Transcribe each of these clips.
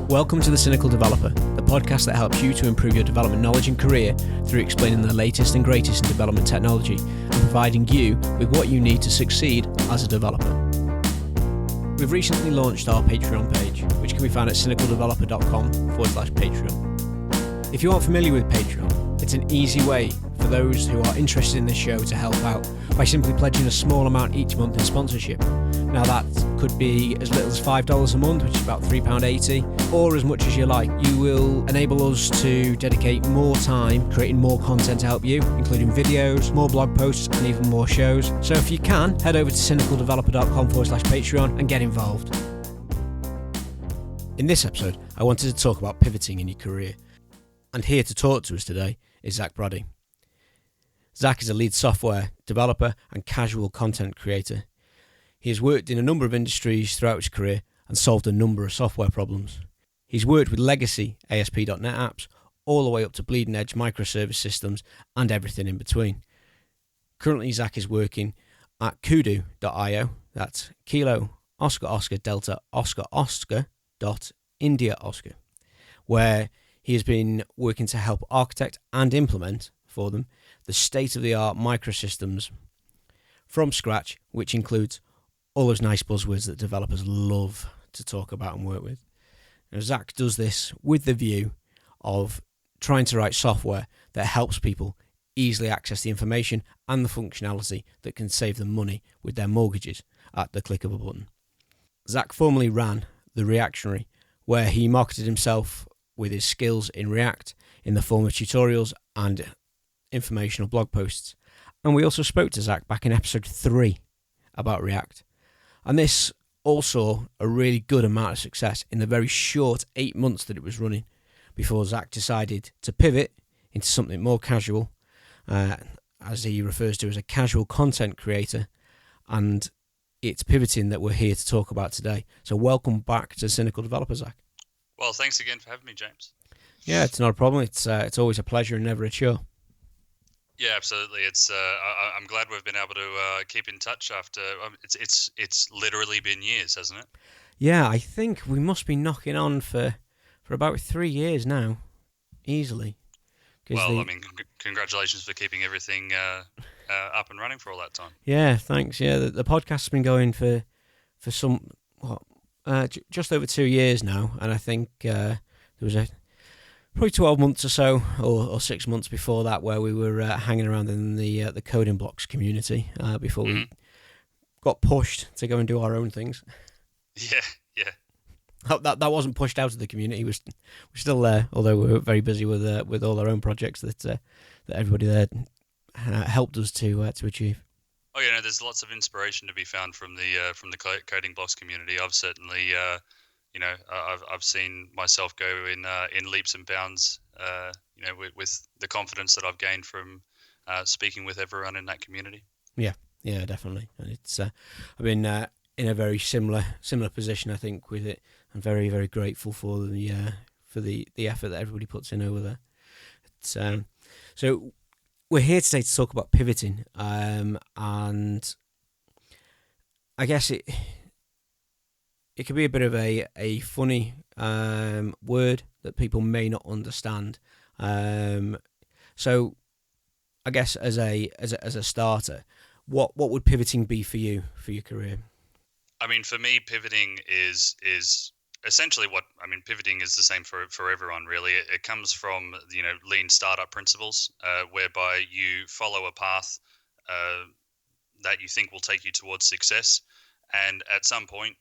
Welcome to The Cynical Developer, the podcast that helps you to improve your development knowledge and career through explaining the latest and greatest in development technology and providing you with what you need to succeed as a developer. We've recently launched our Patreon page, which can be found at cynicaldeveloper.com/Patreon. If you aren't familiar with Patreon, it's an easy way for those who are interested in this show to help out by simply pledging a small amount each month in sponsorship. Now that could be as little as $5 a month, which is about £3.80, or as much as you like. You will enable us to dedicate more time creating more content to help you, including videos, more blog posts, and even more shows. So if you can, head over to cynicaldeveloper.com/Patreon and get involved. In this episode, I wanted to talk about pivoting in your career. And here to talk to us today is Zac Braddy. Zac is a lead software developer and casual content creator. He has worked in a number of industries throughout his career and solved a number of software problems. He's worked with legacy ASP.NET apps all the way up to bleeding edge microservice systems and everything in between. Currently, Zac is working at Kudu.io, that's Kilo Oscar Oscar Delta Oscar Oscar India Oscar, where he has been working to help architect and implement for them the state-of-the-art microsystems from scratch, which includes all those nice buzzwords that developers love to talk about and work with. Now, Zac does this with the view of trying to write software that helps people easily access the information and the functionality that can save them money with their mortgages at the click of a button. Zac formerly ran The Reactionary, where he marketed himself with his skills in React in the form of tutorials and informational blog posts. And we also spoke to Zac back in episode 3 about React. And this all saw a really good amount of success in the very short 8 months that it was running before Zac decided to pivot into something more casual, as he refers to as a casual content creator. And it's pivoting that we're here to talk about today. So welcome back to Cynical Developer, Zac. Well, thanks again for having me, James. Yeah, it's not a problem. It's always a pleasure and never a chore. Yeah, absolutely. It's I'm glad we've been able to keep in touch after it's literally been years, hasn't it? Yeah, I think we must be knocking on for about 3 years now, easily. Well, congratulations for keeping everything up and running for all that time. Yeah, thanks. Yeah, the podcast's been going for some just over 2 years now, and I think there was probably 12 months or so, or 6 months before that, where we were hanging around in the coding blocks community before we got pushed to go and do our own things. Yeah. That wasn't pushed out of the community. We're still there, although we were very busy with all our own projects that everybody there helped us to achieve. Oh, yeah, there's lots of inspiration to be found from the coding blocks community. I've certainly I've seen myself go in leaps and bounds, with the confidence that I've gained from speaking with everyone in that community. Yeah, definitely. And it's I've been in a very similar position, I think, with it. I'm very, very grateful for the effort that everybody puts in over there. So we're here today to talk about pivoting, and I guess it could be a bit of a funny word that people may not understand. So I guess as a starter, what would pivoting be for you, for your career? I mean, for me, pivoting is essentially pivoting is the same for everyone, really. It comes from, lean startup principles, whereby you follow a path that you think will take you towards success. And at some point,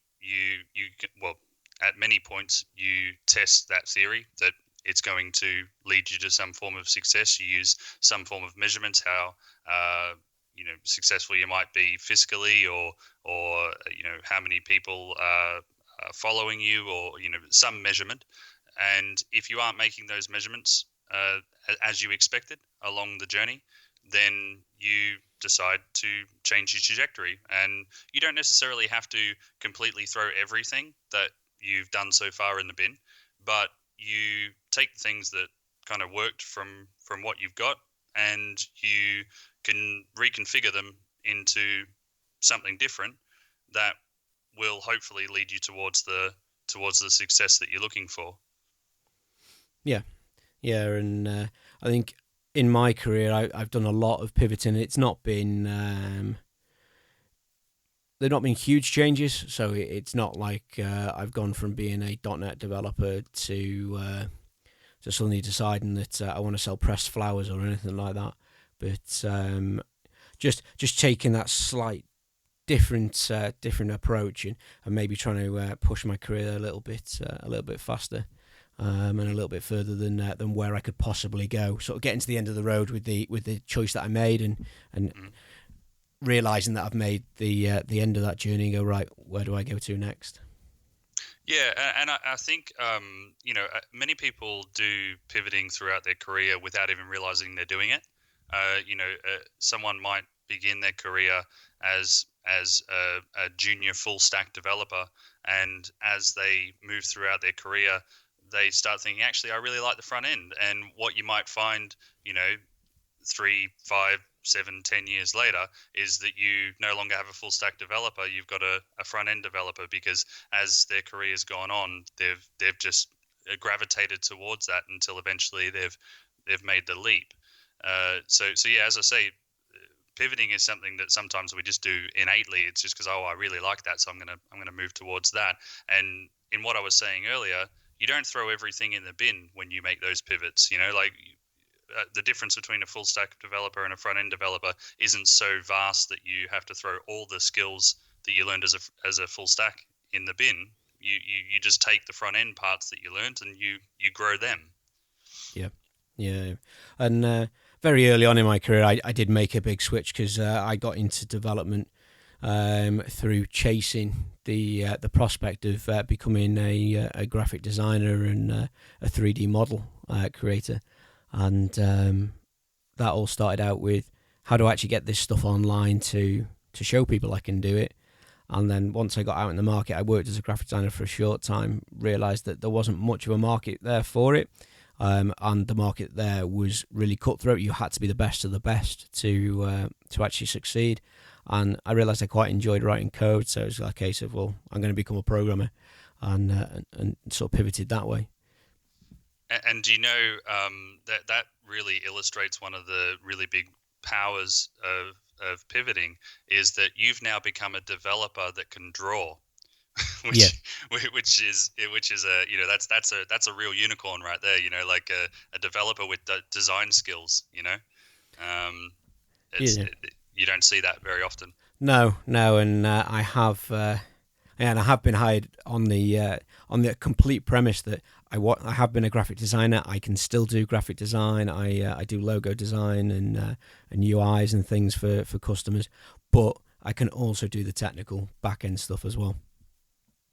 at many points, you test that theory that it's going to lead you to some form of success. You use some form of measurements, how successful you might be fiscally, or how many people are following you, or some measurement. And if you aren't making those measurements as you expected along the journey, then you decide to change your trajectory. And you don't necessarily have to completely throw everything that you've done so far in the bin, but you take things that kind of worked from what you've got, and you can reconfigure them into something different that will hopefully lead you towards the towards the success that you're looking for. Yeah, yeah, and I think in my career I've done a lot of pivoting. It's not been they've not been huge changes, so it's not like I've gone from being a .NET developer to suddenly deciding that I want to sell pressed flowers or anything like that. But just taking that slight different approach, and maybe trying to push my career a little bit faster, and a little bit further than where I could possibly go. Sort of getting to the end of the road with the choice that I made, and realizing that I've made the end of that journey and go, right, where do I go to next? Yeah, and I think many people do pivoting throughout their career without even realizing they're doing it. Someone might begin their career as a junior full stack developer, and as they move throughout their career, they start thinking, actually, I really like the front end. And what you might find, 3, 5, 7, 10 years later is that you no longer have a full stack developer. You've got a front end developer, because as their career's gone on, they've just gravitated towards that until eventually they've made the leap. So yeah, as I say, pivoting is something that sometimes we just do innately. It's just because, I really like that, so I'm gonna move towards that. And in what I was saying earlier, you don't throw everything in the bin when you make those pivots. Like the difference between a full stack developer and a front end developer isn't so vast that you have to throw all the skills that you learned as a full stack in the bin. You just take the front end parts that you learned and you grow them. Yeah, yeah, and very early on in my career, I did make a big switch because I got into development through chasing the prospect of becoming a graphic designer and a 3D model creator, and that all started out with how do I actually get this stuff online to show people I can do it. And then once I got out in the market, I worked as a graphic designer for a short time, realised that there wasn't much of a market there for it. And the market there was really cutthroat. You had to be the best of the best to actually succeed. And I realised I quite enjoyed writing code, so it was like a case of, well, I'm going to become a programmer, and sort of pivoted that way. And do that really illustrates one of the really big powers of pivoting, is that you've now become a developer that can draw, Yeah, which is a that's a real unicorn right there. Like a developer with design skills. It's yeah. you don't see that very often. No, no, and I have been hired on the complete premise that I have been a graphic designer. I can still do graphic design. I do logo design and UIs and things for customers, but I can also do the technical back end stuff as well.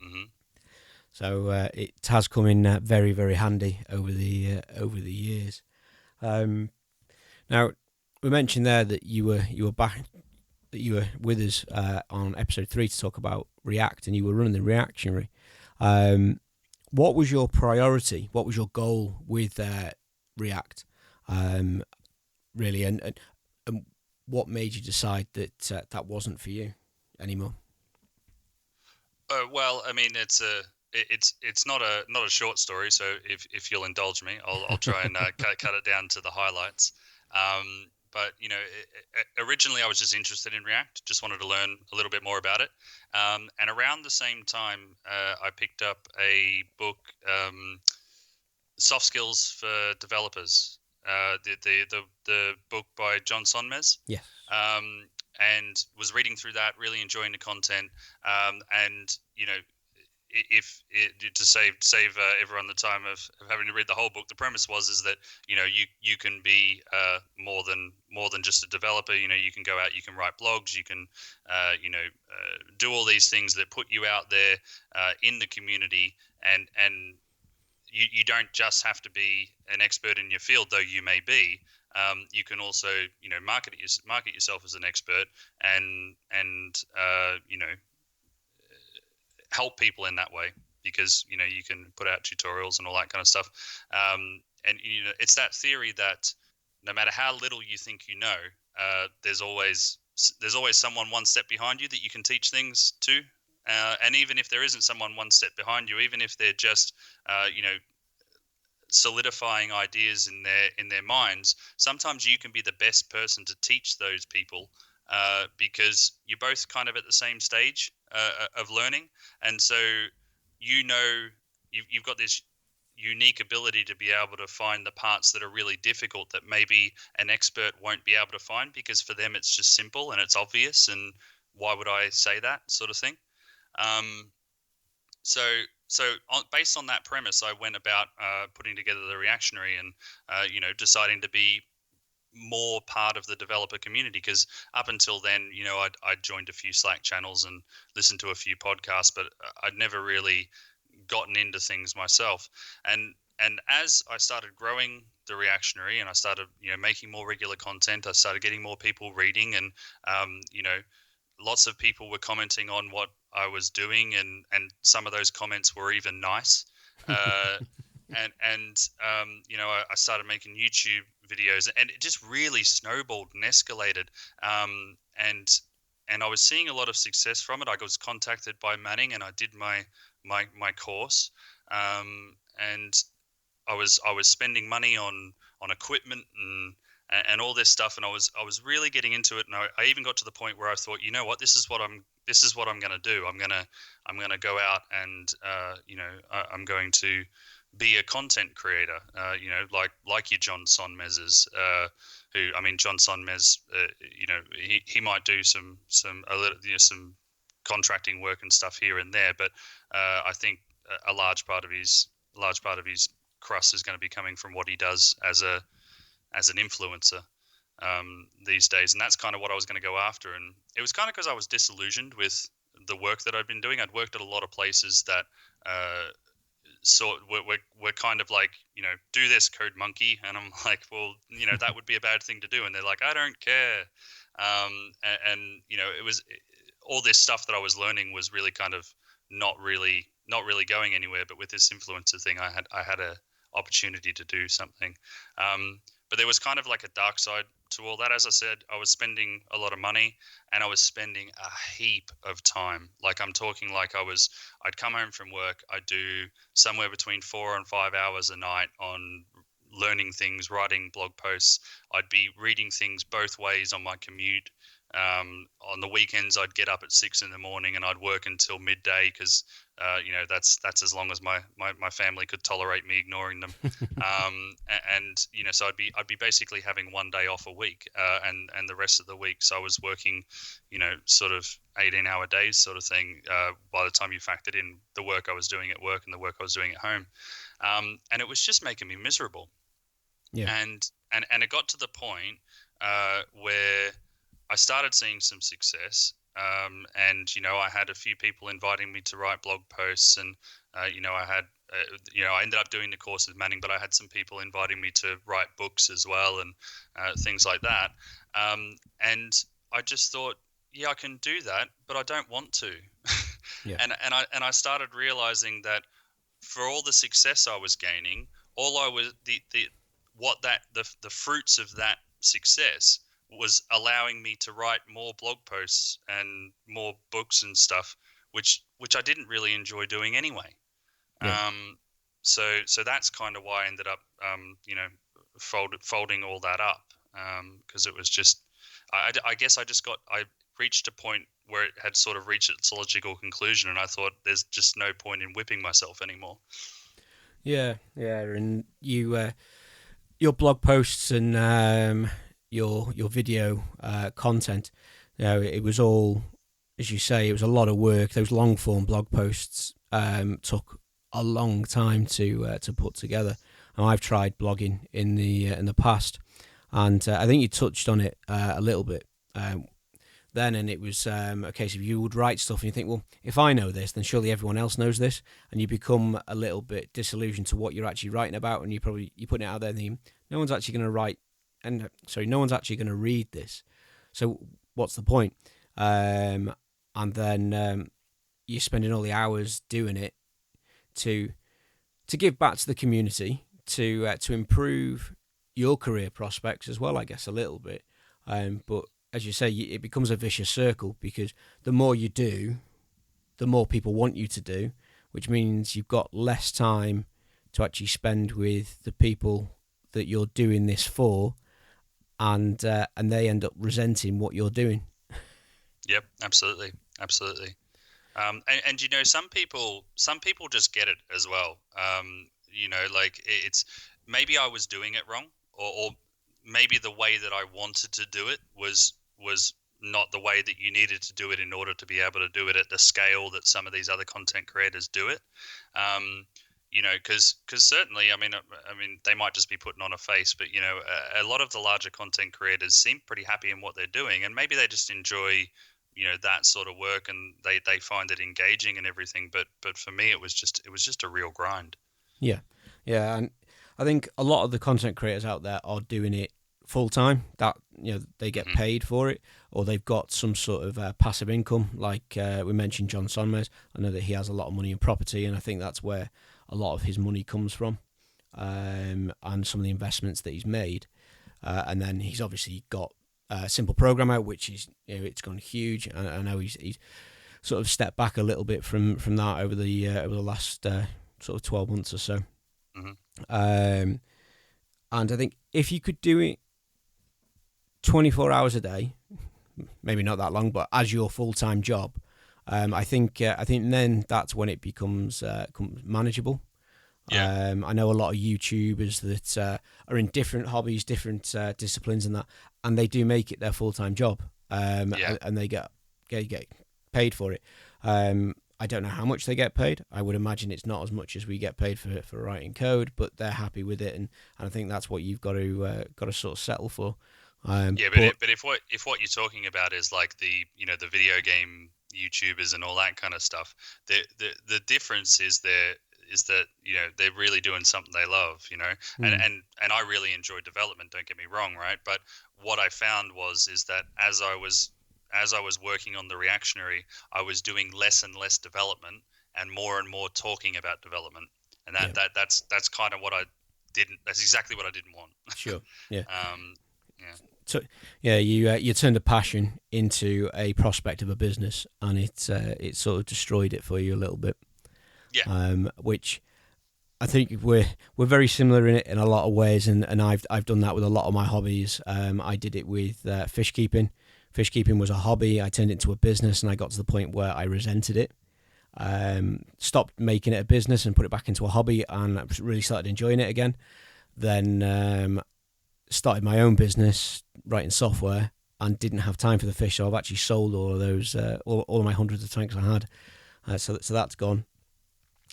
Hmm. So it has come in very very handy over the years. Now we mentioned there that you were back that you were with us on episode 3 to talk about React, and you were running the Reactionary. What was your priority? What was your goal with React? Really, and what made you decide that that wasn't for you anymore? Well, I mean, it's not a short story, so if you'll indulge me, I'll try and cut it down to the highlights. But originally I was just interested in React, just wanted to learn a little bit more about it. And around the same time, I picked up a book, Soft Skills for Developers, the book by John Sonmez. Yes. And was reading through that, really enjoying the content. And if it, to save everyone the time of having to read the whole book, the premise is that you can be more than just a developer. You can go out, you can write blogs, you can do all these things that put you out there in the community, and you don't just have to be an expert in your field, though you may be. You can also market yourself as an expert, and help people in that way, because you can put out tutorials and all that kind of stuff. And it's that theory that no matter how little you think there's always someone one step behind you that you can teach things to. And even if there isn't someone one step behind you, even if they're just solidifying ideas in their minds, sometimes you can be the best person to teach those people, because you're both kind of at the same stage of learning. And so you've got this unique ability to be able to find the parts that are really difficult that maybe an expert won't be able to find, because for them it's just simple and it's obvious, and why would I say that sort of thing. um, so based on that premise, I went about putting together the reactionary, and deciding to be more part of the developer community, because up until then, I'd joined a few Slack channels and listened to a few podcasts, but I'd never really gotten into things myself. And as I started growing the reactionary, and I started making more regular content, I started getting more people reading, and lots of people were commenting on what I was doing, and some of those comments were even nice. Uh, I started making YouTube videos, and it just really snowballed and escalated. And I was seeing a lot of success from it. I was contacted by Manning, and I did my course, and I was spending money on equipment and all this stuff, and I was really getting into it, and I even got to the point where I thought, you know what, this is what I'm going to do. I'm going to go out and I'm going to be a content creator, like your John Sonmez's, who, I mean, John Sonmez, he might do some contracting work and stuff here and there, but I think a large part of his crust is going to be coming from what he does as an influencer these days, and that's kind of what I was going to go after. And it was kind of because I was disillusioned with the work that I'd been doing. I'd worked at a lot of places that we're kind of like, do this, code monkey, and I'm like, well, that would be a bad thing to do, and they're like, I don't care. And it was all this stuff that I was learning was really kind of not really going anywhere. But with this influencer thing, I had a opportunity to do something. But there was kind of like a dark side to all that. As I said, I was spending a lot of money, and I was spending a heap of time. Like, I'm talking like I'd come home from work, I'd do somewhere between 4 and 5 hours a night on learning things, writing blog posts. I'd be reading things both ways on my commute. On the weekends, I'd get up at 6 a.m. and I'd work until midday, because that's as long as my family could tolerate me ignoring them. So I'd be basically having one day off a week, and the rest of the week, so I was working, sort of 18-hour days sort of thing, by the time you factored in the work I was doing at work and the work I was doing at home. And it was just making me miserable. Yeah. And it got to the point where I started seeing some success, and I had a few people inviting me to write blog posts, and I had I ended up doing the course with Manning, but I had some people inviting me to write books as well, and things like that. And I just thought, yeah, I can do that, but I don't want to. Yeah. And I started realizing that for all the success I was gaining, all I was the fruits of that success was allowing me to write more blog posts and more books and stuff, which I didn't really enjoy doing anyway. Yeah. So that's kind of why I ended up, folding all that up, because it was just, I guess I reached a point where it had sort of reached its logical conclusion, and I thought there's just no point in whipping myself anymore. Yeah, and your blog posts and your video content, it was all, as you say, it was a lot of work. Those long form blog posts took a long time to put together. And I've tried blogging in the past, and I think you touched on it a little bit then, and it was a case of you would write stuff and you think, well, if I know this, then surely everyone else knows this, and you become a little bit disillusioned to what you're actually writing about, and you're putting it out there thinking, no one's actually going to write, and no one's actually going to read this, so what's the point? And then you're spending all the hours doing it to give back to the community, to improve your career prospects as well, I guess, a little bit. But as you say, it becomes a vicious circle, because the more you do, the more people want you to do, which means you've got less time to actually spend with the people that you're doing this for, and they end up resenting what you're doing. Yep, absolutely, absolutely. And some people just get it as well. Like it's maybe I was doing it wrong, or maybe the way that I wanted to do it was not the way that you needed to do it in order to be able to do it at the scale that some of these other content creators do it. Because certainly, I mean, they might just be putting on a face, but a lot of the larger content creators seem pretty happy in what they're doing, and maybe they just enjoy that sort of work, and they find it engaging and everything. But for me, it was just a real grind. Yeah, yeah, and I think a lot of the content creators out there are doing it full time. That they get Hmm. paid for it, or they've got some sort of passive income. Like we mentioned, John Sonmez. I know that he has a lot of money in property, and I think that's where a lot of his money comes from, and some of the investments that he's made. And then he's obviously got Simple Programmer, which is it's gone huge. And I know he's sort of stepped back a little bit from that over the last sort of 12 months or so. Hmm. Um, and I think if you could do it 24 hours a day, maybe not that long, but as your full time job, I think then that's when it becomes manageable. Yeah, I know a lot of YouTubers that are in different hobbies, different disciplines, and they do make it their full time job, yeah. and they get paid for it. I don't know how much they get paid. I would imagine it's not as much as we get paid for writing code, but they're happy with it, and I think that's what you've got to sort of settle for. Yeah, but But if what you're talking about is like the video game YouTubers and all that kind of stuff, the difference is that they're really doing something they love, and mm, and I really enjoy development. Don't get me wrong, right? But what I found is that as I was working on the reactionary, I was doing less and less development and more talking about development, and yeah, that's kind of what I didn't. That's exactly what I didn't want. sure, yeah. um, yeah. So yeah, you turned a passion into a prospect of a business, and it sort of destroyed it for you a little bit. Yeah. Which I think we're very similar in it in a lot of ways, and I've done that with a lot of my hobbies. I did it with fish keeping. Fish keeping was a hobby. I turned it into a business, and I got to the point where I resented it. Stopped making it a business and put it back into a hobby, and I really started enjoying it again. Then started my own business writing software, and didn't have time for the fish, so I've actually sold all of those, all of my hundreds of tanks I had. So that's gone.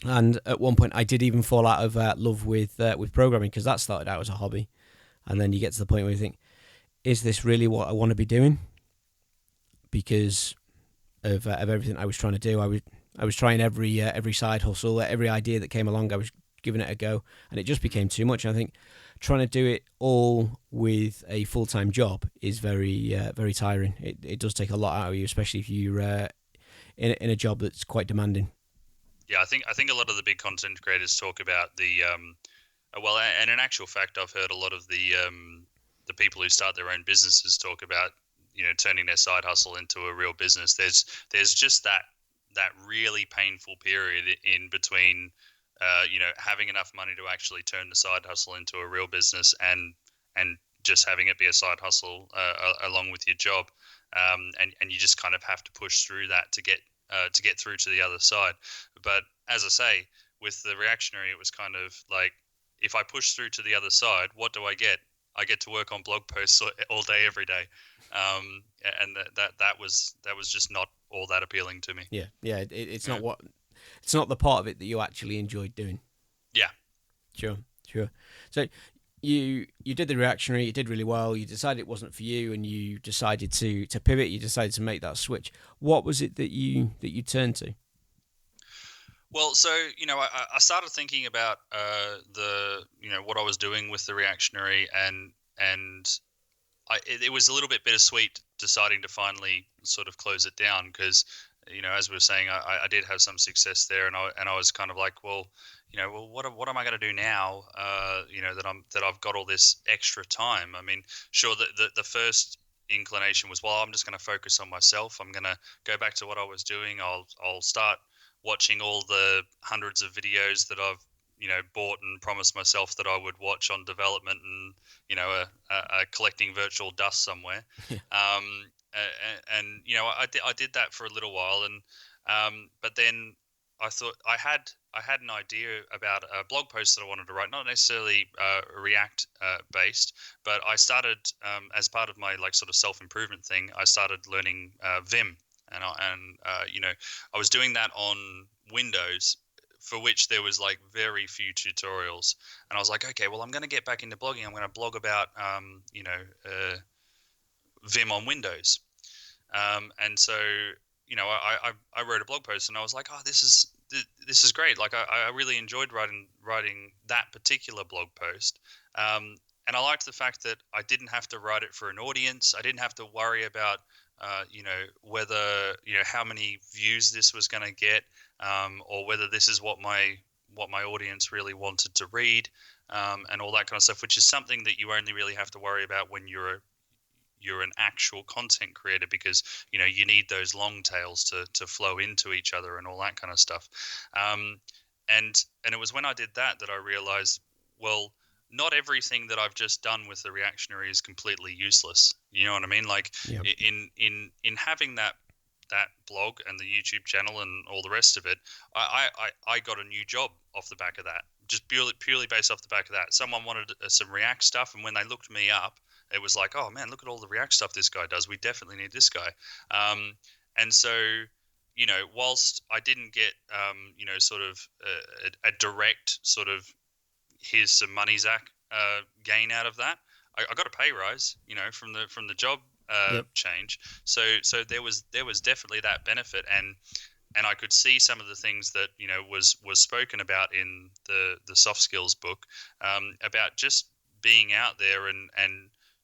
And at one point, I did even fall out of love with programming, because that started out as a hobby, and then you get to the point where you think, is this really what I want to be doing? Because of everything I was trying to do, I was trying every side hustle, every idea that came along. I was giving it a go, and it just became too much. And I think trying to do it all with a full time job is very tiring. It does take a lot out of you, especially if you're in a job that's quite demanding. Yeah, I think a lot of the big content creators talk about well, and in actual fact, I've heard a lot of the people who start their own businesses talk about turning their side hustle into a real business. There's just that really painful period in between, having enough money to actually turn the side hustle into a real business, and just having it be a side hustle along with your job, and you just kind of have to push through that to get through to the other side. But as I say, with the reactionary, it was kind of like, if I push through to the other side, what do I get? I get to work on blog posts all day, every day, and that was just not all that appealing to me. Yeah, yeah. It's Yeah, not the part of it that you actually enjoyed doing. yeah. Sure, sure. So you did the reactionary. You did really well. You decided it wasn't for you, and you decided to pivot. You decided to make that switch. What was it that you turned to? Well, so I started thinking about the what I was doing with the reactionary, and it was a little bit bittersweet deciding to finally sort of close it down, because as we were saying, I did have some success there, and I was kind of like, well, what am I going to do now? That I've got all this extra time. I mean, sure, the first inclination was, well, I'm just going to focus on myself. I'm going to go back to what I was doing. I'll start watching all the hundreds of videos that I've bought and promised myself that I would watch on development, and collecting virtual dust somewhere. And I did that for a little while, and but then I thought I had an idea about a blog post that I wanted to write, not necessarily React based, but I started as part of my sort of self-improvement thing. I started learning Vim, and I was doing that on Windows, for which there was very few tutorials, and I was like, okay, well, I'm going to get back into blogging. I'm going to blog about Vim on Windows, and so I wrote a blog post, and I was like, oh, this is great. I really enjoyed writing that particular blog post, and I liked the fact that I didn't have to write it for an audience. I didn't have to worry about whether how many views this was going to get, or whether this is what my audience really wanted to read, and all that kind of stuff, which is something that you only really have to worry about when you're an actual content creator, because you need those long tails to flow into each other and all that kind of stuff. And it was when I did that I realized, well, not everything that I've just done with the reactionary is completely useless. You know what I mean? Yep. In having that blog and the YouTube channel and all the rest of it, I got a new job off the back of that, just purely based off the back of that. Someone wanted some React stuff, and when they looked me up, it was like, oh man, look at all the React stuff this guy does. We definitely need this guy. And so, whilst I didn't get, sort of a direct sort of, here's some money, Zach, gain out of that, I got a pay rise, from the job change. So there was definitely that benefit, and I could see some of the things that was spoken about in the soft skills book, about just being out there and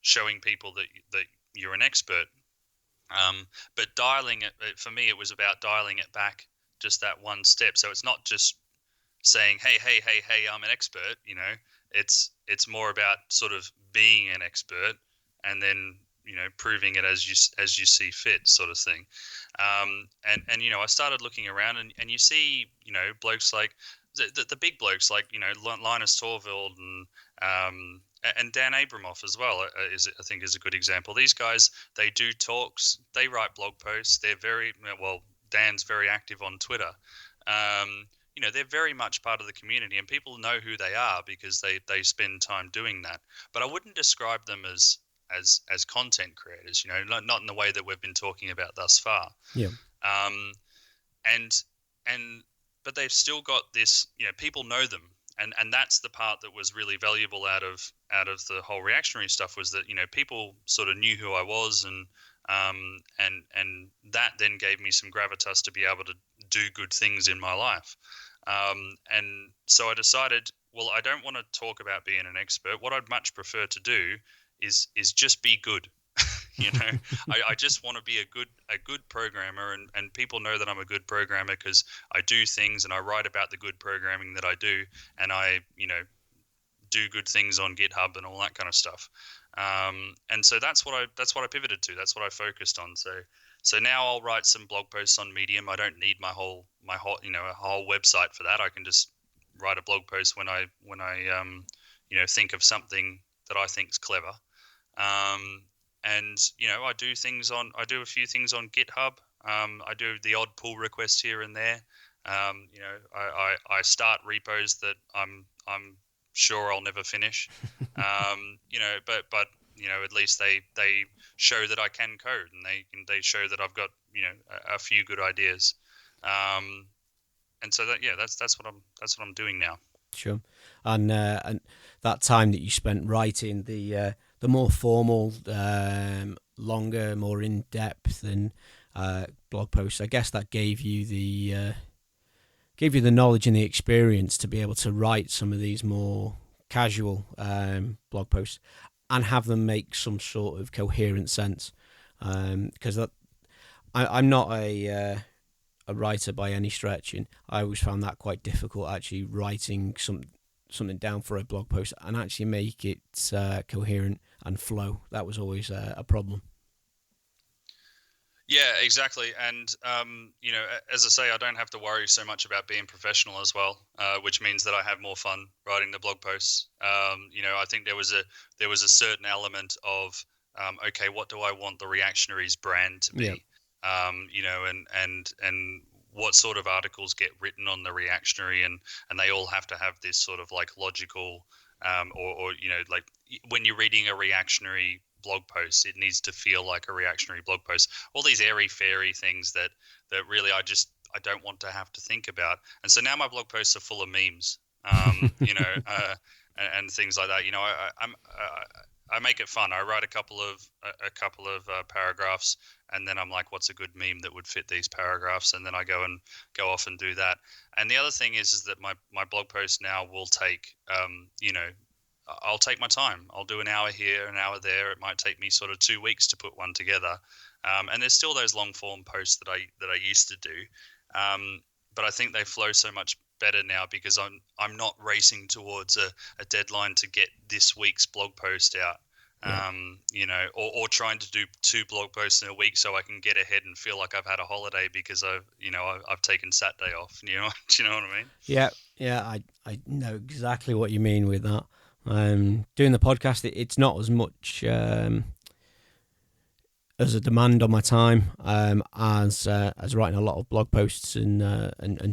showing people that you're an expert. But dialing it, for me, it was about dialing it back just that one step. So it's not just saying, hey, I'm an expert. It's more about sort of being an expert, and then proving it as you see fit, sort of thing. And I started looking around, and you see blokes like the big blokes like Linus Torvald and Dan Abramoff as well I think is a good example. These guys, they do talks, they write blog posts. They're very well. Dan's very active on Twitter. They're very much part of the community, and people know who they are because they spend time doing that. But I wouldn't describe them as content creators, not in the way that we've been talking about thus far. Yeah. But they've still got this, people know them. And that's the part that was really valuable out of the whole reactionary stuff, was that, people sort of knew who I was, and that then gave me some gravitas to be able to do good things in my life. And so I decided, well, I don't want to talk about being an expert. What I'd much prefer to do is just be good. I just want to be a good programmer, and people know that I'm a good programmer because I do things and I write about the good programming that I do, and I do good things on GitHub and all that kind of stuff. And so that's what I pivoted to. That's what I focused on. So now I'll write some blog posts on Medium. I don't need my whole a whole website for that. I can just write a blog post when I think of something that I think's clever. And I do a few things on GitHub. I do the odd pull request here and there. I start repos that I'm sure I'll never finish. But at least they show that I can code, and they show that I've got a few good ideas. And so that's what I'm doing now. Sure. And that time that you spent writing the more formal, longer, more in depth and blog posts, I guess that gave you the knowledge and the experience to be able to write some of these more casual blog posts and have them make some sort of coherent sense. Because I'm not a writer by any stretch, and I always found that quite difficult, actually writing something down for a blog post and actually make it coherent and flow. That was always a problem. Yeah, exactly. And, as I say, I don't have to worry so much about being professional as well, which means that I have more fun writing the blog posts. I think there was a certain element of, okay, what do I want the Reactionaries brand to Yeah, be? And what sort of articles get written on the Reactionary, and they all have to have this sort of like logical, or like when you're reading a Reactionary blog post, it needs to feel like a Reactionary blog post. All these airy fairy things that really I don't want to have to think about. And so now my blog posts are full of memes, and things like that. I make it fun. I write a couple of paragraphs, and then I'm like, what's a good meme that would fit these paragraphs? And then I go off and do that. And the other thing is that my blog post now will take, I'll take my time. I'll do an hour here, an hour there. It might take me sort of 2 weeks to put one together. And there's still those long form posts that I used to do, but I think they flow so much better now because I'm not racing towards a deadline to get this week's blog post out. yeah. Or trying to do 2 blog posts in a week so I can get ahead and feel like I've had a holiday because I've taken Saturday off. Do you know what I mean? Yeah, yeah, I know exactly what you mean with that. Doing the podcast, it's not as much as a demand on my time as writing a lot of blog posts and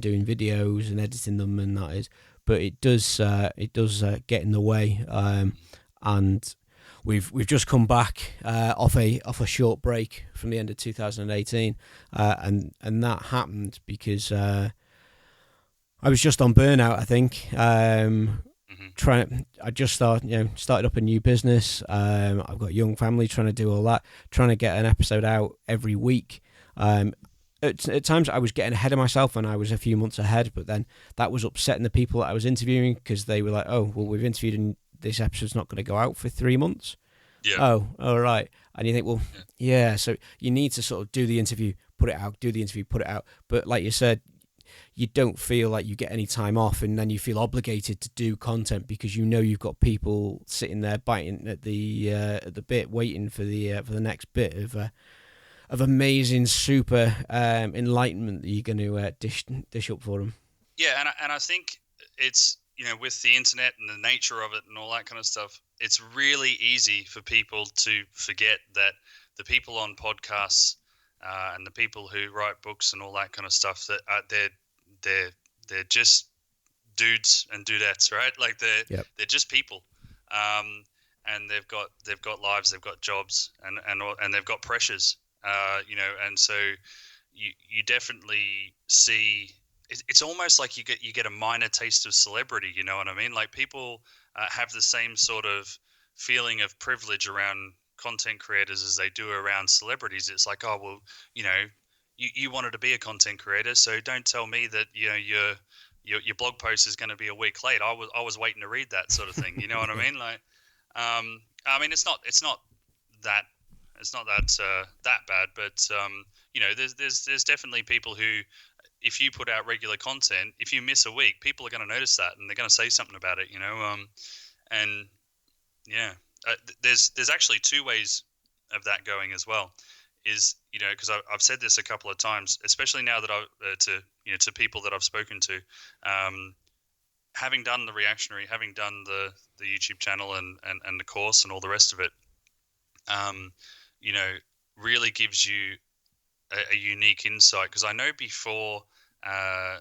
doing videos and editing them, and that is. But it does get in the way, and we've just come back off a short break from the end of 2018, and that happened because I was just on burnout, I think. I just started up a new business. I've got a young family, trying to do all that, trying to get an episode out every week. At times I was getting ahead of myself and I was a few months ahead, but then that was upsetting the people that I was interviewing because they were like, oh, well, we've interviewed and this episode's not going to go out for 3 months. Yeah. Oh, all right. And you think, well, yeah, so you need to sort of do the interview, put it out, do the interview, put it out. But like you said, you don't feel like you get any time off, and then you feel obligated to do content because you know you've got people sitting there biting at the bit, waiting for the next bit of amazing, super enlightenment that you're going to dish up for them. Yeah, and I think it's, with the internet and the nature of it and all that kind of stuff, it's really easy for people to forget that the people on podcasts, and the people who write books and all that kind of stuff, that they're just dudes and dudettes, right? Like they're just people, and they've got lives, they've got jobs, and they've got pressures, and so you definitely see. It's almost like you get a minor taste of celebrity. You know what I mean? Like people have the same sort of feeling of privilege around content creators as they do around celebrities. It's like, oh well, you wanted to be a content creator, so don't tell me that your blog post is going to be a week late. I was waiting to read that, sort of thing. You know what I mean? Like, I mean, it's not that that bad, but there's definitely people who, if you put out regular content, if you miss a week, people are going to notice that and they're going to say something about it. And yeah, there's actually 2 ways of that going as well. Is, because I've said this a couple of times, especially now that to people that I've spoken to, having done the Reactionary, having done the YouTube channel and the course and all the rest of it, really gives you a unique insight. Because I know before I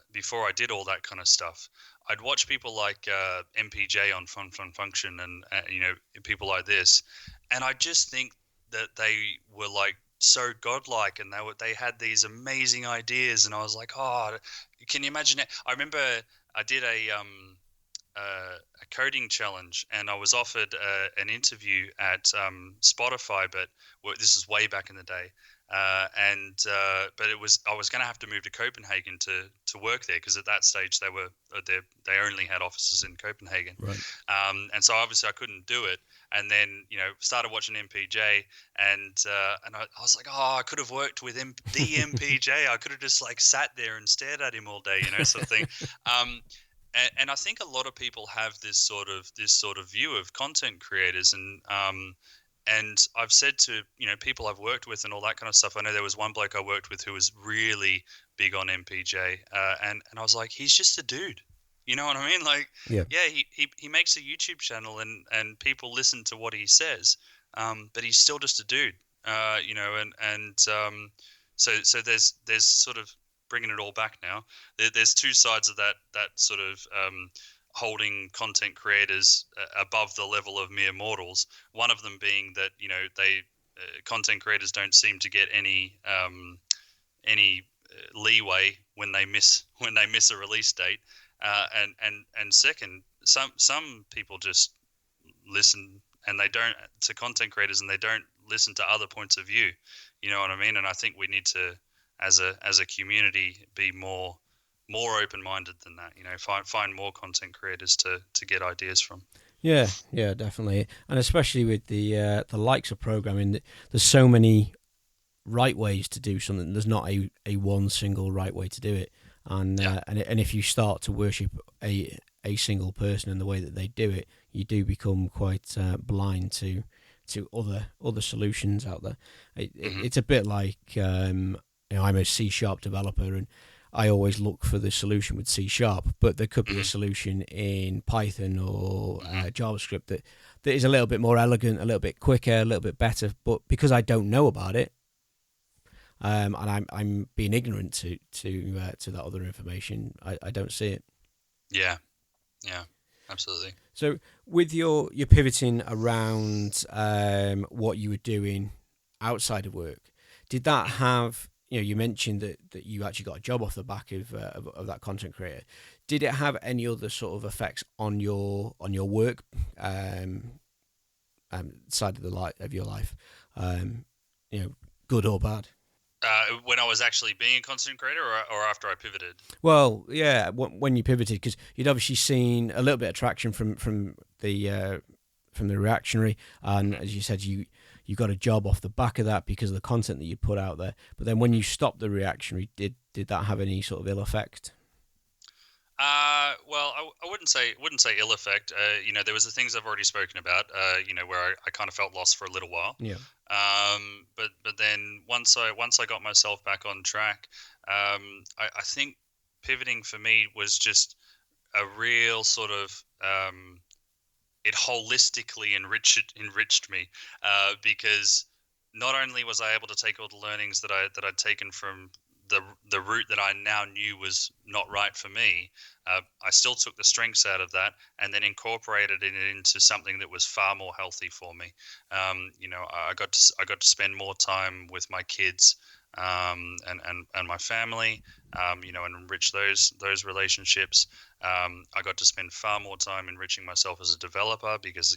did all that kind of stuff, I'd watch people like MPJ on Fun Function and people like this, and I just think that they were like so godlike, and they had these amazing ideas, and I was like, oh, can you imagine it? I remember I did a coding challenge, and I was offered an interview at Spotify, but this is way back in the day. But I was going to have to move to Copenhagen to work there, because at that stage they only had offices in Copenhagen, Right. And so obviously I couldn't do it. And then started watching MPJ, and I was like, oh, I could have worked with the MPJ. I could have just like sat there and stared at him all day, sort of thing. And I think a lot of people have this sort of view of content creators, and And I've said to, people I've worked with and all that kind of stuff. I know there was one bloke I worked with who was really big on MPJ, and I was like, he's just a dude. You know what I mean? Like, Yeah. yeah, he makes a YouTube channel and people listen to what he says, but he's still just a dude. So there's sort of bringing it all back now. There's two sides of that sort of holding content creators above the level of mere mortals. One of them being that they content creators don't seem to get any leeway when they miss a release date, and second, some people just listen and they don't to content creators and they don't listen to other points of view. You know what I mean? And I think we need to, as a community, be more open-minded than that. Find more content creators to get ideas from. Yeah, yeah, definitely, and especially with the likes of programming, there's so many right ways to do something. There's not a one single right way to do it, and and if you start to worship a single person in the way that they do it, you do become quite blind to other solutions out there. It's a bit like I'm a C# developer, and I always look for the solution with C#, but there could be a solution in Python or JavaScript that is a little bit more elegant, a little bit quicker, a little bit better. But because I don't know about it, and I'm being ignorant to that other information, I don't see it. Yeah, absolutely. So with your pivoting around what you were doing outside of work, did that have, you mentioned that you actually got a job off the back of that content creator. Did it have any other sort of effects on your work side of your life, good or bad? When I was actually being a content creator, or after I pivoted? Well, yeah, when you pivoted, because you'd obviously seen a little bit of traction from the reactionary, and as you said, you got a job off the back of that because of the content that you put out there. But then when you stopped the reactionary, did that have any sort of ill effect? Well, I wouldn't say ill effect. There was the things I've already spoken about. Where I kind of felt lost for a little while. Yeah. But then once I got myself back on track, I think pivoting for me was just a real sort of it holistically enriched me, because not only was I able to take all the learnings that I'd taken from the route that I now knew was not right for me, I still took the strengths out of that and then incorporated it into something that was far more healthy for me. I got to spend more time with my kids, and my family, and enrich those relationships. I got to spend far more time enriching myself as a developer because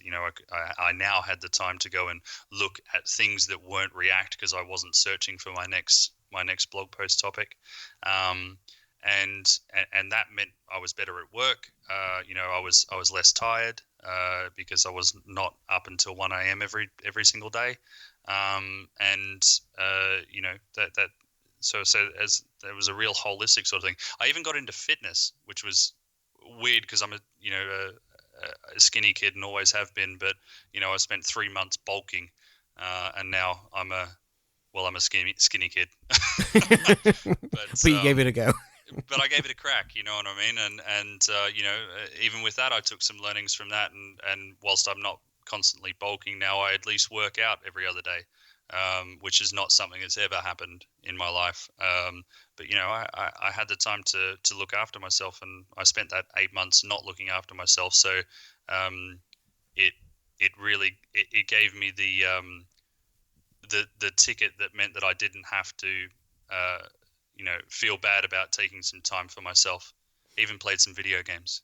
I now had the time to go and look at things that weren't React because I wasn't searching for my next blog post topic, and that meant I was better at work. I was less tired because I was not up until 1 a.m. every single day, so as there was a real holistic sort of thing. I even got into fitness, which was weird because I'm a skinny kid and always have been, but I spent 3 months bulking, and now I'm a skinny kid. but you gave it a go. But I gave it a crack, you know what I mean? And even with that, I took some learnings from that. And whilst I'm not constantly bulking now, I at least work out every other day, which is not something that's ever happened in my life. But I had the time to look after myself, and I spent that 8 months not looking after myself. So it really gave me the ticket that meant that I didn't have to feel bad about taking some time for myself. Even played some video games.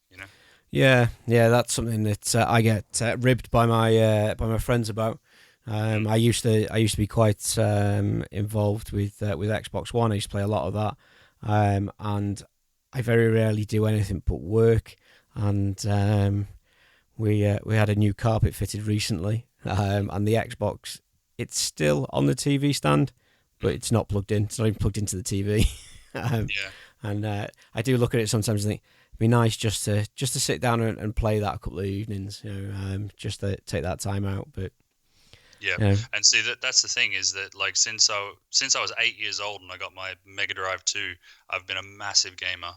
Yeah, that's something that I get ribbed by my friends about. I used to be quite involved with Xbox One. I used to play a lot of that, and I very rarely do anything but work. And we had a new carpet fitted recently, and the Xbox, it's still on the TV stand, but it's not plugged in. It's not even plugged into the TV. And I do look at it sometimes and think it'd be nice just to sit down and play that a couple of evenings, just to take that time out. But Yeah, Yeah. and see that's the thing is that like since I was 8 years old and I got my Mega Drive 2, I've been a massive gamer.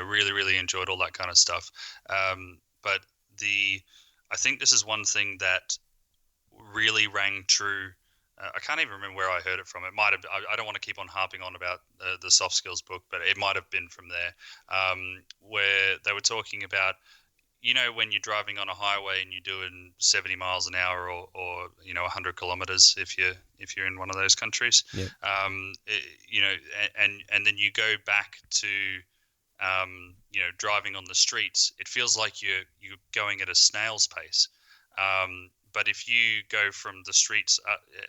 Really enjoyed all that kind of stuff. But the I think this is one thing that really rang true. I can't even remember where I heard it from. It might have. I don't want to keep on harping on about the soft skills book, but it might have been from there, where they were talking about, when you're driving on a highway and you're doing 70 miles an hour or 100 kilometers if you're in one of those countries, Yeah. and then you go back to driving on the streets, it feels like you're going at a snail's pace. But if you go from the streets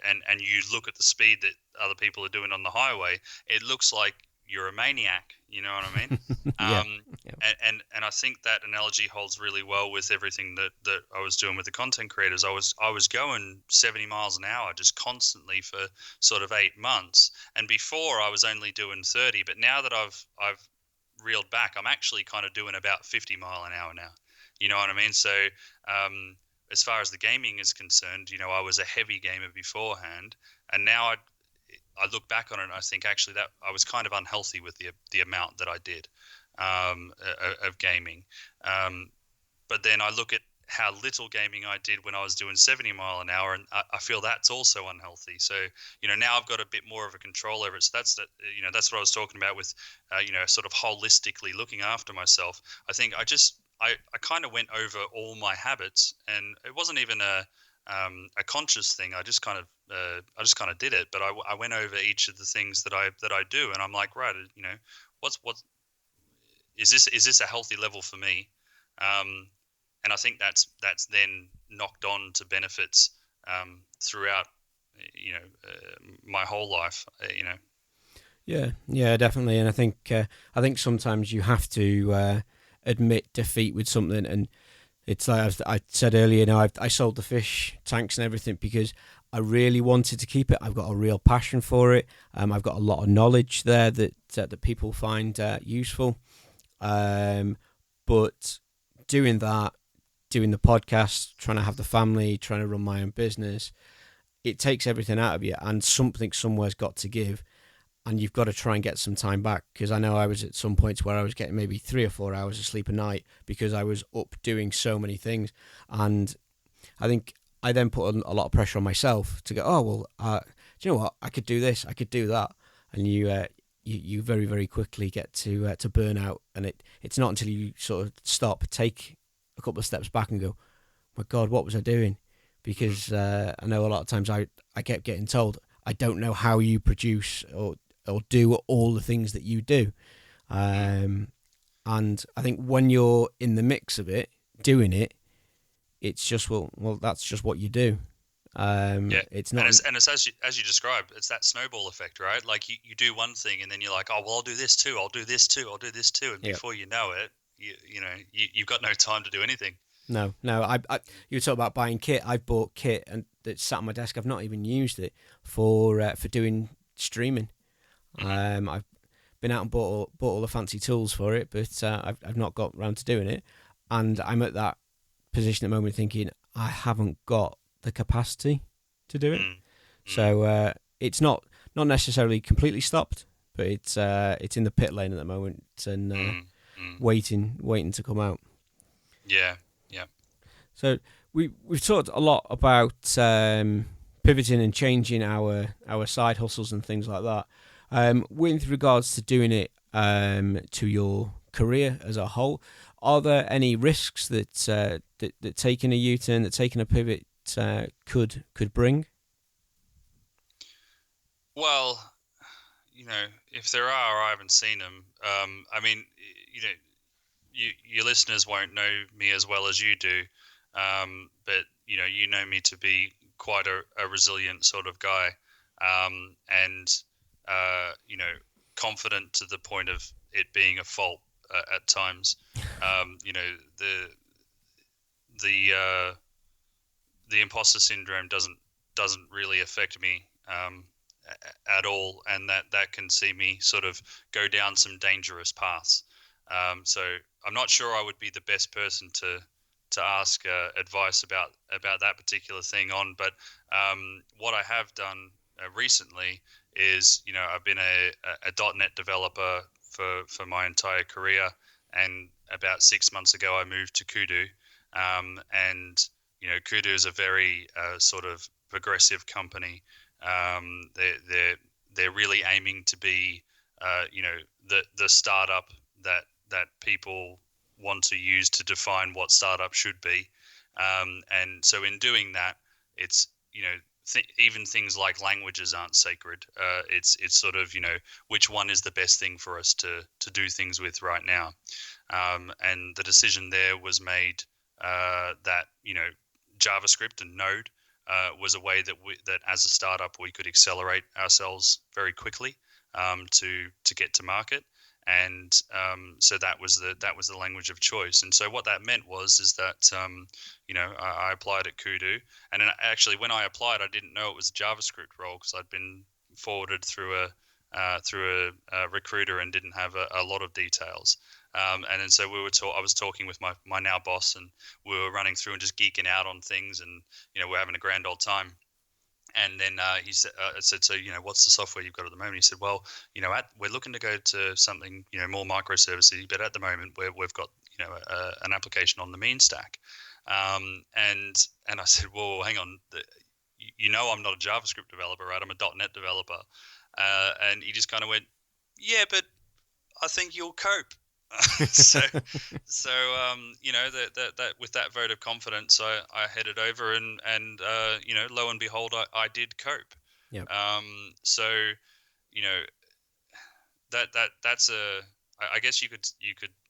and you look at the speed that other people are doing on the highway, it looks like you're a maniac. You know what I mean? Yeah. Yeah. And I think that analogy holds really well with everything that I was doing with the content creators. I was going 70 miles an hour just constantly for sort of 8 months, and before I was only doing 30. But now that I've reeled back, I'm actually kind of doing about 50 mile an hour now. You know what I mean? So as far as the gaming is concerned, I was a heavy gamer beforehand, and now I look back on it and I think actually that I was kind of unhealthy with the amount that I did of gaming. But then I look at how little gaming I did when I was doing 70 mile an hour, and I feel that's also unhealthy. So now I've got a bit more of a control over it. So that's what I was talking about with sort of holistically looking after myself. I think I kind of went over all my habits, and it wasn't even a conscious thing. I just kind of did it. But I went over each of the things that I do, and I'm like, right, what's is this a healthy level for me? And I think that's then knocked on to benefits throughout my whole life. Yeah, yeah, definitely. And I think sometimes you have to admit defeat with something, and it's like I said earlier. I sold the fish tanks and everything because I really wanted to keep it. I've got a real passion for it. I've got a lot of knowledge there that people find useful. But doing that, doing the podcast, trying to have the family, trying to run my own business, it takes everything out of you, and something somewhere's got to give, and you've got to try and get some time back. Because I know I was at some points where I was getting maybe 3 or 4 hours of sleep a night because I was up doing so many things, and I think I then put a lot of pressure on myself to go, oh well, do you know what? I could do this, I could do that, and you very, very quickly get to burnout, and it's not until you sort of stop, take a couple of steps back and go, my God, what was I doing? Because I know a lot of times I kept getting told, I don't know how you produce or do all the things that you do. And I think when you're in the mix of it, doing it, it's just, well, that's just what you do. Yeah, it's not, and it's as you described, it's that snowball effect, right? Like you do one thing, and then you're like, oh well, I'll do this too, I'll do this too, I'll do this too, and yeah. before you know it, you've got no time to do anything. No. You were talking about buying kit. I've bought kit and it's sat on my desk. I've not even used it for doing streaming. I've been out and bought all the fancy tools for it, but I've not got round to doing it. And I'm at that position at the moment thinking I haven't got the capacity to do it. So it's not necessarily completely stopped, but it's in the pit lane at the moment and waiting to come out. Yeah. So we've talked a lot about pivoting and changing our side hustles and things like that. With regards to doing it to your career as a whole, are there any risks that taking a U-turn, that taking a pivot could bring? Well, if there are, I haven't seen them. I mean, your listeners won't know me as well as you do, but you know me to be quite a resilient sort of guy, and confident to the point of it being a fault at times. The imposter syndrome doesn't really affect me at all, and that can see me sort of go down some dangerous paths. So I'm not sure I would be the best person to to ask advice about that particular thing on. But what I have done recently is, I've been a .NET developer for my entire career, and about 6 months ago I moved to Kudu, and Kudu is a very sort of progressive company. They're really aiming to be the startup that people want to use to define what startup should be. And so in doing that, it's even things like languages aren't sacred. It's sort of which one is the best thing for us to do things with right now. And the decision there was made that JavaScript and Node was a way that as a startup we could accelerate ourselves very quickly to get to market. And so that was the language of choice. And so what that meant is that I applied at Kudu, and then actually when I applied, I didn't know it was a JavaScript role because I'd been forwarded through a recruiter and didn't have a lot of details. And then so I was talking with my now boss, and we were running through and just geeking out on things, and we're having a grand old time. And then he said, I said, so, what's the software you've got at the moment? He said, well, we're looking to go to something, more microservices, but at the moment we've got, an application on the mean stack. And I said, well, hang on, I'm not a JavaScript developer, right? I'm a .NET developer. And he just kind of went, yeah, but I think you'll cope. so that with that vote of confidence, I headed over, and lo and behold, I did cope. Yep. So that's I guess you could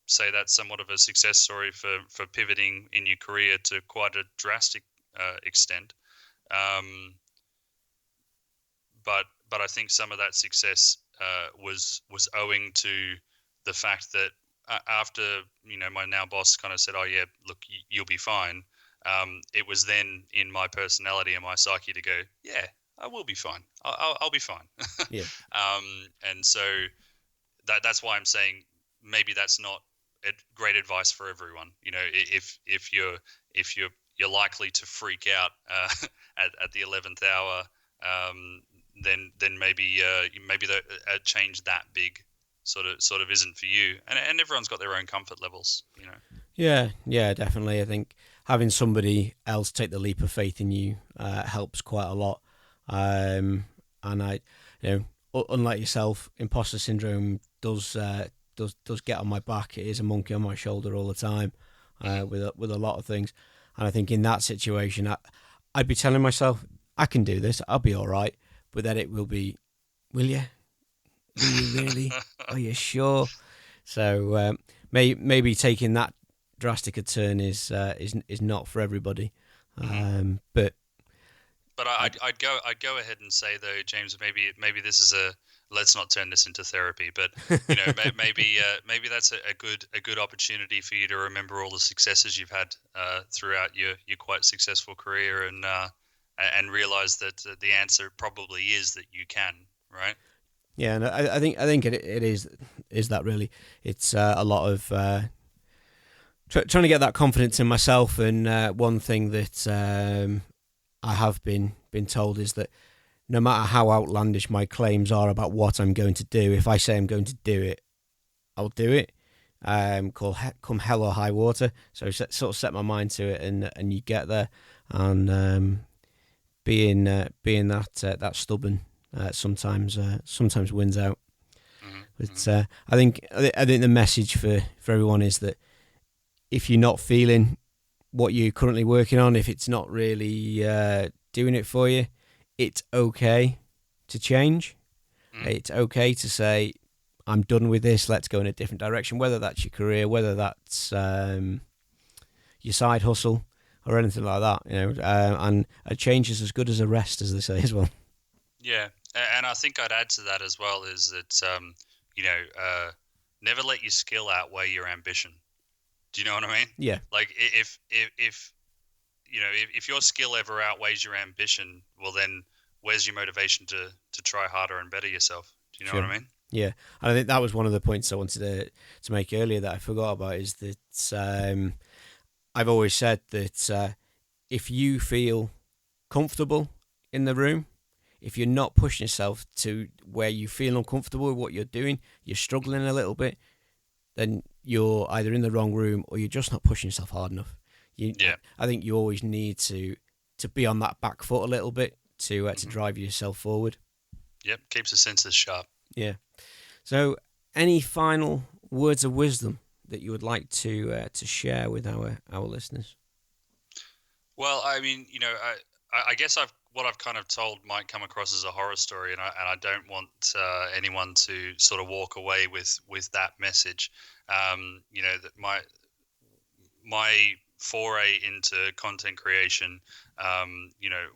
say that's somewhat of a success story for pivoting in your career to quite a drastic extent. But I think some of that success was owing to the fact that after my now boss kind of said, "Oh yeah, look, you'll be fine." It was then in my personality and my psyche to go, "Yeah, I will be fine. I'll be fine." Yeah. And so that's why I'm saying maybe that's not great advice for everyone. If you're likely to freak out at the 11th hour, then maybe a change that big sort of isn't for you, and everyone's got their own comfort levels. Yeah, definitely. I think having somebody else take the leap of faith in you helps quite a lot. And I, unlike yourself, imposter syndrome does get on my back. It is a monkey on my shoulder all the time with a lot of things. And I think in that situation, I'd be telling myself, I can do this. I'll be all right. But then it will be, will you? Will you really? Are you sure? So maybe taking that drastic a turn is not for everybody. But I'd go ahead and say though, James, maybe this is let's not turn this into therapy, but maybe that's a good opportunity for you to remember all the successes you've had throughout your quite successful career, and realize that the answer probably is that you can, right? Yeah, and I think it is that really. It's a lot of trying to get that confidence in myself. And one thing that I have been told is that no matter how outlandish my claims are about what I'm going to do, if I say I'm going to do it, I'll do it. Come hell or high water. So sort of set my mind to it, and you get there. And being that stubborn sometimes wins out. But I think the message for everyone is that if you're not feeling what you're currently working on, if it's not really doing it for you, it's okay to change. It's okay to say, I'm done with this, let's go in a different direction, whether that's your career, whether that's your side hustle or anything like that. And a change is as good as a rest, as they say as well. Yeah, and I think I'd add to that as well is that never let your skill outweigh your ambition. Do you know what I mean? Yeah. Like if your skill ever outweighs your ambition, well then where's your motivation to try harder and better yourself? Do you know what I mean? Yeah, and I think that was one of the points I wanted to make earlier that I forgot about, is that I've always said that if you feel comfortable in the room, if you're not pushing yourself to where you feel uncomfortable with what you're doing, you're struggling a little bit, then you're either in the wrong room or you're just not pushing yourself hard enough. I think you always need to be on that back foot a little bit to drive yourself forward. Yep, keeps the senses sharp. Yeah. So, any final words of wisdom that you would like to share with our listeners? Well, I mean, I guess what I've kind of told might come across as a horror story, and I don't want anyone to sort of walk away with that message. That my foray into content creation,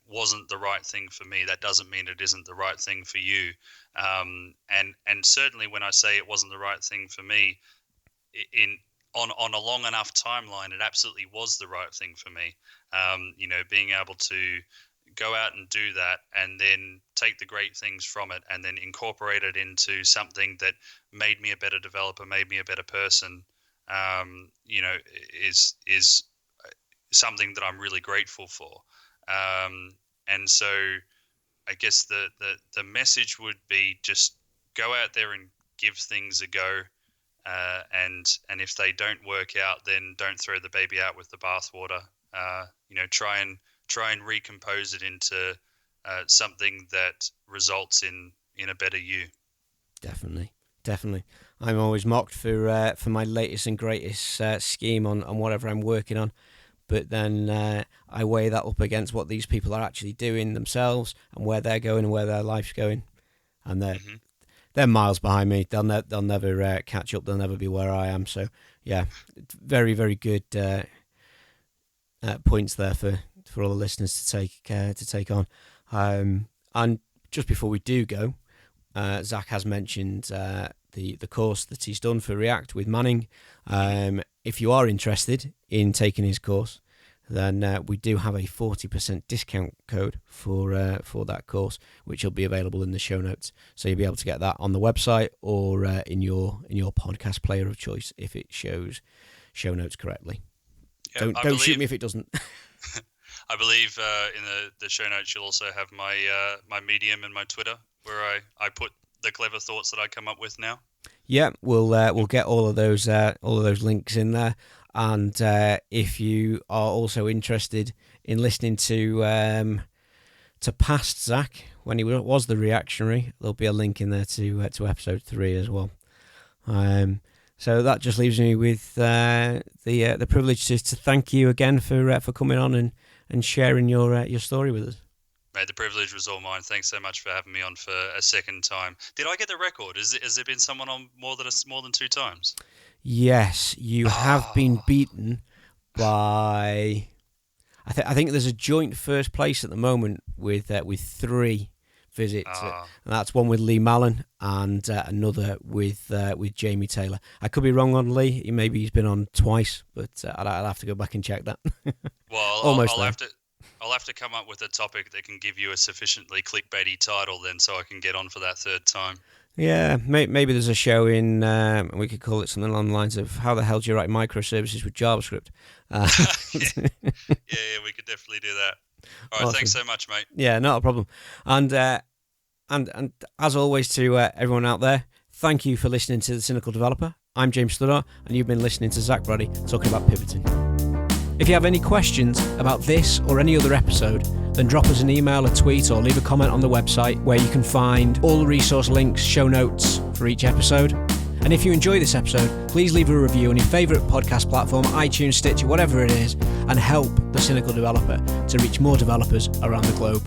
wasn't the right thing for me. That doesn't mean it isn't the right thing for you. And certainly when I say it wasn't the right thing for me, on a long enough timeline, it absolutely was the right thing for me. Being able to go out and do that and then take the great things from it and then incorporate it into something that made me a better developer, made me a better person, is something that I'm really grateful for. And so I guess the message would be just go out there and give things a go. And if they don't work out, then don't throw the baby out with the bathwater. Try and recompose it into something that results in a better you. Definitely. I'm always mocked for my latest and greatest scheme on whatever I'm working on, but then I weigh that up against what these people are actually doing themselves and where they're going and where their life's going, and they're miles behind me. They'll never catch up. They'll never be where I am. So yeah, very, very good points there for all the listeners to take on. And just before we do go, Zac has mentioned the course that he's done for React with Manning. If you are interested in taking his course, then we do have a 40% discount code for that course, which will be available in the show notes. So you'll be able to get that on the website or in your podcast player of choice if it shows show notes correctly. Yeah, don't shoot me if it doesn't. I believe in the show notes you'll also have my Medium and my Twitter, where I put the clever thoughts that I come up with now. Yeah, we'll get all of those links in there. And if you are also interested in listening to past Zac when he was the Reactionary, there'll be a link in there to episode 3 as well. So that just leaves me with the privilege to thank you again for coming on and sharing your story with us. Mate, the privilege was all mine. Thanks so much for having me on for a second time. Did I get the record? Has there been someone on more than 2 times? Yes, you have been beaten by. I think there's a joint first place at the moment with 3 visits, and that's one with Lee Mallon and another with Jamie Taylor. I could be wrong on Lee. Maybe he's been on twice, but I'll have to go back and check that. Well, I'll have to come up with a topic that can give you a sufficiently clickbaity title then, so I can get on for that 3rd time. Yeah, maybe there's a show in, we could call it something along the lines of how the hell do you write microservices with JavaScript? Yeah, we could definitely do that. All right, awesome. Thanks so much, mate. Yeah, not a problem. And as always to everyone out there, thank you for listening to The Cynical Developer. I'm James Stoddart, and you've been listening to Zac Braddy talking about pivoting. If you have any questions about this or any other episode, then drop us an email, a tweet, or leave a comment on the website where you can find all the resource links, show notes for each episode. And if you enjoy this episode, please leave a review on your favourite podcast platform, iTunes, Stitcher, whatever it is, and help The Cynical Developer to reach more developers around the globe.